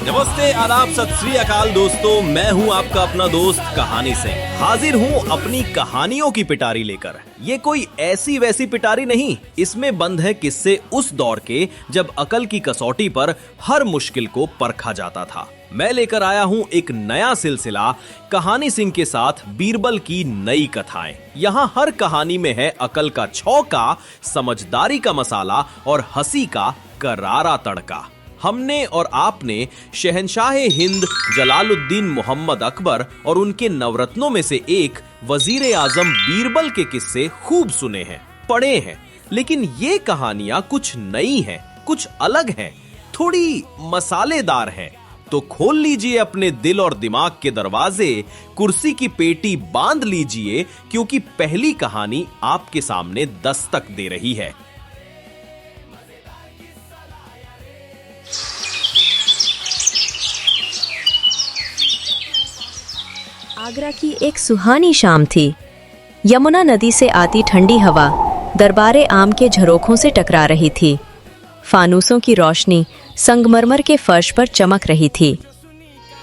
नमस्ते, आदाब, सत श्री अकाल दोस्तों। मैं हूं आपका अपना दोस्त कहानी सिंह। हाजिर हूं अपनी कहानियों की पिटारी लेकर। ये कोई ऐसी वैसी पिटारी नहीं, इसमें बंद है किस्से उस दौर के जब अकल की कसौटी पर हर मुश्किल को परखा जाता था। मैं लेकर आया हूं एक नया सिलसिला, कहानी सिंह के साथ बीरबल की नई कथाएं। यहाँ हर कहानी में है अकल का छौंका, समझदारी का मसाला और हंसी का करारा तड़का। हमने और आपने शहंशाह हिंद जलालुद्दीन मोहम्मद अकबर और उनके नवरत्नों में से एक वजीर आजम बीरबल के किस्से खूब सुने हैं, पढ़े हैं, लेकिन ये कहानियां कुछ नई हैं, कुछ अलग हैं, थोड़ी मसालेदार हैं। तो खोल लीजिए अपने दिल और दिमाग के दरवाजे, कुर्सी की पेटी बांध लीजिए, क्योंकि पहली कहानी आपके सामने दस्तक दे रही है। आगरा की एक सुहानी शाम थी। यमुना नदी से आती ठंडी हवा दरबारे आम के झरोखों से टकरा रही थी। फानूसों की रोशनी संगमरमर के फर्श पर चमक रही थी।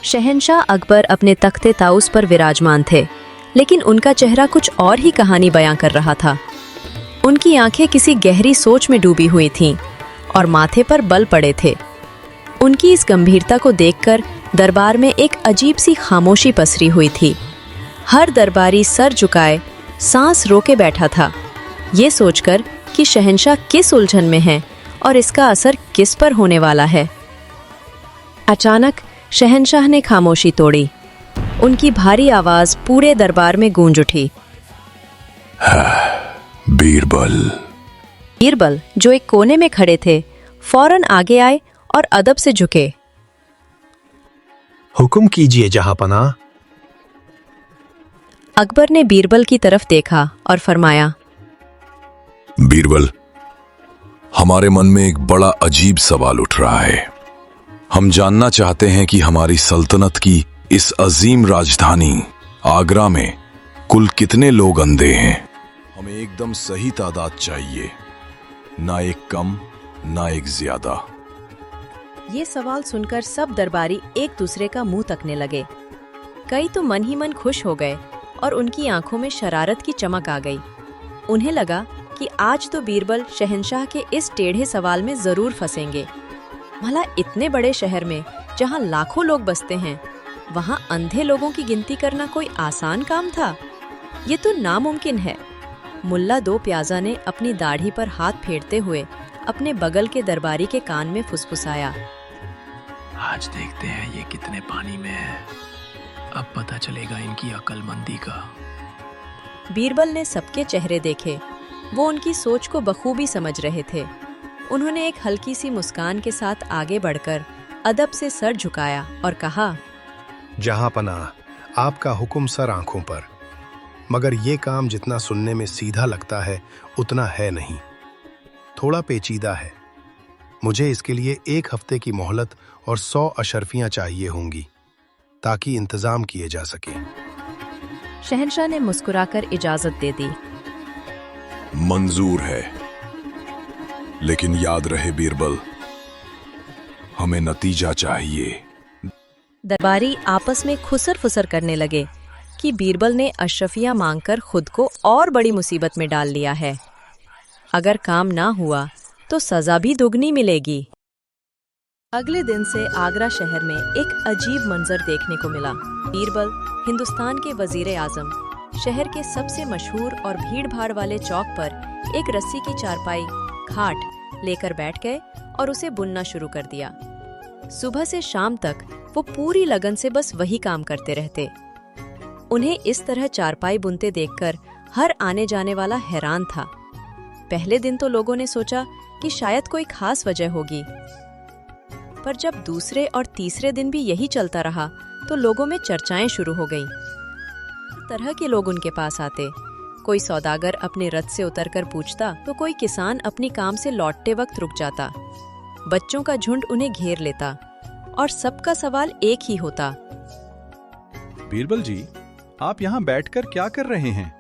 शहंशाह अकबर अपने तख्ते ताउस पर विराजमान थे, लेकिन उनका चेहरा कुछ और ही कहानी बयां कर रहा था। उनकी आंखें किसी गहरी सोच में डूबी हुई थीं और माथे पर बल पड़े थे। उनकी इस गंभीरता को देखकर दरबार में एक अजीब सी खामोशी पसरी हुई थी। हर दरबारी सर झुकाए सांस रोके बैठा था, ये सोचकर कि शहंशाह किस उलझन में हैं और इसका असर किस पर होने वाला है। अचानक शहंशाह ने खामोशी तोड़ी। उनकी भारी आवाज पूरे दरबार में गूंज उठी। बीरबल। बीरबल, जो एक कोने में खड़े थे, फौरन आगे आए और अदब से झुके। हुक्म कीजिए जहांपनाह। अकबर ने बीरबल की तरफ देखा और फरमाया, बीरबल, हमारे मन में एक बड़ा अजीब सवाल उठ रहा है। हम जानना चाहते हैं कि हमारी सल्तनत की इस अजीम राजधानी आगरा में कुल कितने लोग अंधे हैं। हमें एकदम सही तादाद चाहिए, ना एक कम ना एक ज्यादा। ये सवाल सुनकर सब दरबारी एक दूसरे का मुंह तकने लगे। कई तो मन ही मन खुश हो गए और उनकी आंखों में शरारत की चमक आ गई। उन्हें लगा कि आज तो बीरबल शहंशाह के इस टेढ़े सवाल में जरूर फंसेंगे। भला इतने बड़े शहर में जहां लाखों लोग बसते हैं, वहां अंधे लोगों की गिनती करना कोई आसान काम था? ये तो नामुमकिन है। मुल्ला दो प्याजा ने अपनी दाढ़ी पर हाथ फेरते हुए अपने बगल के दरबारी के कान में फुसफुसाया, आज देखते हैं ये कितने पानी में है, अब पता चलेगा इनकी अक्लमंदी का। बीरबल ने सबके चेहरे देखे। वो उनकी सोच को बखूबी समझ रहे थे। उन्होंने एक हल्की सी मुस्कान के साथ आगे बढ़कर अदब से सर झुकाया और कहा, जहांपनाह, आपका हुक्म सर आंखों पर, मगर ये काम जितना सुनने में सीधा लगता है उतना है नहीं, थोड़ा पेचीदा है। मुझे इसके लिए 1 हफ्ते की मोहलत और 100 अशर्फियां चाहिए होंगी ताकि इंतजाम किए जा सके। शहंशाह ने मुस्कुराकर इजाजत दे दी। मंजूर है, लेकिन याद रहे बीरबल, हमें नतीजा चाहिए। दरबारी आपस में खुसर फुसर करने लगे कि बीरबल ने अशरफियां मांगकर खुद को और बड़ी मुसीबत में डाल लिया है। अगर काम ना हुआ तो सजा भी दुगनी मिलेगी। अगले दिन से आगरा शहर में एक अजीब मंजर देखने को मिला। बीरबल, हिंदुस्तान के वजीर आजम, शहर के सबसे मशहूर और भीड़ भाड़ वाले चौक पर एक रस्सी की चारपाई खाट लेकर बैठ गए और उसे बुनना शुरू कर दिया। सुबह से शाम तक वो पूरी लगन से बस वही काम करते रहते। उन्हें इस तरह चारपाई बुनते देखकर हर आने जाने वाला हैरान था। पहले दिन तो लोगों ने सोचा कि शायद कोई खास वजह होगी, पर जब दूसरे और तीसरे दिन भी यही चलता रहा तो लोगों में चर्चाएं शुरू हो गईं। तरह के लोग उनके पास आते। कोई सौदागर अपने रथ से उतरकर पूछता तो कोई किसान अपनी काम से लौटते वक्त रुक जाता। बच्चों का झुंड उन्हें घेर लेता और सबका सवाल एक ही होता, बीरबल जी, आप यहाँ बैठकर क्या कर रहे हैं?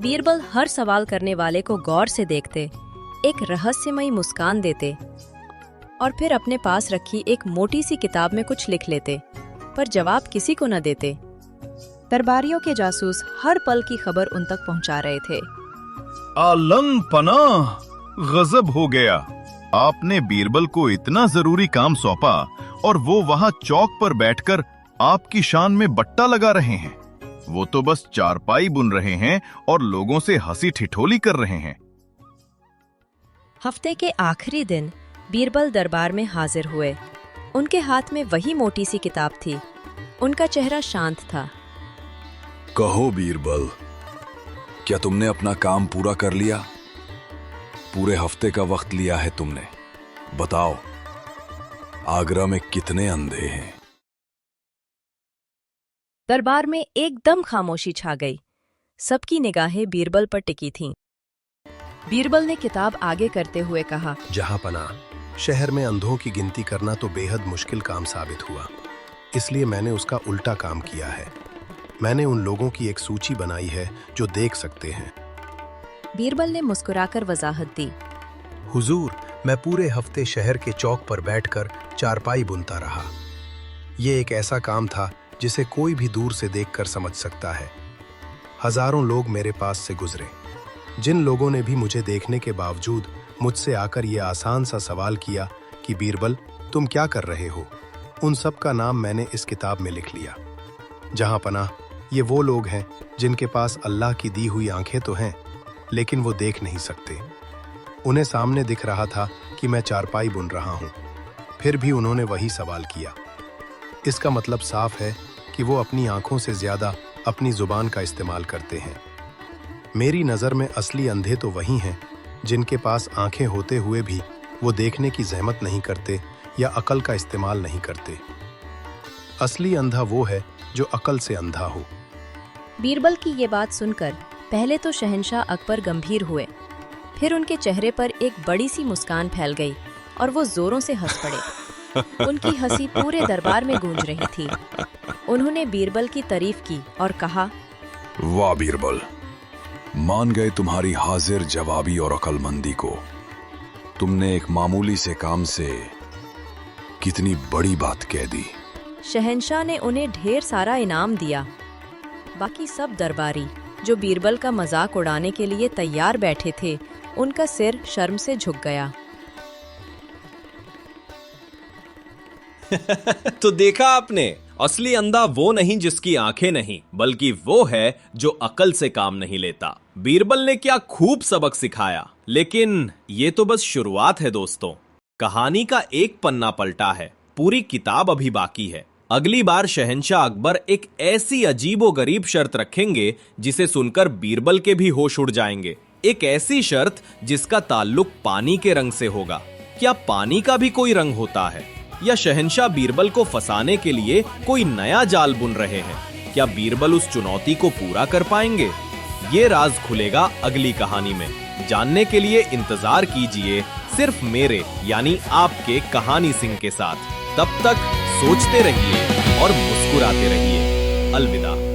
बीरबल हर सवाल करने वाले को गौर से देखते, एक रहस्यमयी मुस्कान देते और फिर अपने पास रखी एक मोटी सी किताब में कुछ लिख लेते, पर जवाब किसी को न देते। दरबारियों के जासूस हर पल की खबर उन तक पहुंचा रहे थे। आलंग पनाह, गजब हो गया। आपने बीरबल को इतना जरूरी काम सौंपा और वो वहां चौक पर बैठकर आपकी शान में बट्टा लगा रहे हैं। वो तो बस चारपाई बुन रहे हैं और लोगों से हंसी ठिठोली कर रहे हैं। हफ्ते के आखिरी दिन बीरबल दरबार में हाजिर हुए। उनके हाथ में वही मोटी सी किताब थी। उनका चेहरा शांत था। कहो बीरबल, क्या तुमने अपना काम पूरा कर लिया? पूरे हफ्ते का वक्त लिया है तुमने। बताओ, आगरा में कितने अंधे हैं? दरबार में एकदम खामोशी छा गई। सबकी निगाहें बीरबल पर टिकी थीं। बीरबल ने किताब आगे करते हुए कहा, जहां पना, शहर में अंधों की गिनती करना तो बेहद मुश्किल काम साबित हुआ। इसलिए मैंने उसका उल्टा काम किया है। मैंने उन लोगों की एक सूची बनाई है जो देख सकते हैं। बीरबल ने मुस्कुराकर वजाहत दी। हुजूर, मैं पूरे हफ्ते शहर के चौक पर बैठकर चारपाई बुनता रहा। ये एक ऐसा काम था जिसे कोई भी दूर से देखकर समझ सकता है। हजारों लोग मेरे पास से गुजरे। जिन लोगों ने भी मुझे देखने के बावजूद मुझसे आकर ये आसान सा सवाल किया कि बीरबल, तुम क्या कर रहे हो, उन सब का नाम मैंने इस किताब में लिख लिया। जहां पनाह, ये वो लोग हैं जिनके पास अल्लाह की दी हुई आंखें तो हैं, लेकिन वो देख नहीं सकते। उन्हें सामने दिख रहा था कि मैं चारपाई बुन रहा हूं, फिर भी उन्होंने वही सवाल किया। इसका मतलब साफ है कि वो अपनी आंखों से ज्यादा अपनी जुबान का इस्तेमाल करते हैं। मेरी नज़र में असली अंधे तो वही हैं जिनके पास आंखें होते हुए भी वो देखने की जहमत नहीं करते या अकल का इस्तेमाल नहीं करते। असली अंधा वो है जो अकल से अंधा हो। बीरबल की ये बात सुनकर पहले तो शहंशाह अकबर गंभीर हुए, फिर उनके चेहरे पर एक बड़ी सी मुस्कान फैल गई और वो जोरों से हंस पड़े। उनकी हंसी पूरे दरबार में गूंज रही थी। उन्होंने बीरबल की तारीफ की और कहा, वाह बीरबल, मान गए तुम्हारी हाजिर जवाबी और अकलमंदी को। तुमने एक मामूली से काम से कितनी बड़ी बात कह दी। शहंशाह ने उन्हें ढेर सारा इनाम दिया। बाकी सब दरबारी जो बीरबल का मजाक उड़ाने के लिए तैयार बैठे थे, उनका सिर शर्म से झुक गया। तो देखा आपने, असली अंधा वो नहीं जिसकी आंखें नहीं, बल्कि वो है जो अकल से काम नहीं लेता। बीरबल ने क्या खूब सबक सिखाया। लेकिन ये तो बस शुरुआत है दोस्तों। कहानी का एक पन्ना पलटा है, पूरी किताब अभी बाकी है। अगली बार शहंशाह अकबर एक ऐसी अजीबोगरीब शर्त रखेंगे जिसे सुनकर बीरबल के भी होश उड़ जाएंगे। एक ऐसी शर्त जिसका ताल्लुक पानी के रंग से होगा। क्या पानी का भी कोई रंग होता है? या शहंशाह बीरबल को फंसाने के लिए कोई नया जाल बुन रहे हैं? क्या बीरबल उस चुनौती को पूरा कर पाएंगे? ये राज खुलेगा अगली कहानी में। जानने के लिए इंतजार कीजिए सिर्फ मेरे यानी आपके कहानी सिंह के साथ। तब तक सोचते रहिए और मुस्कुराते रहिए। अलविदा।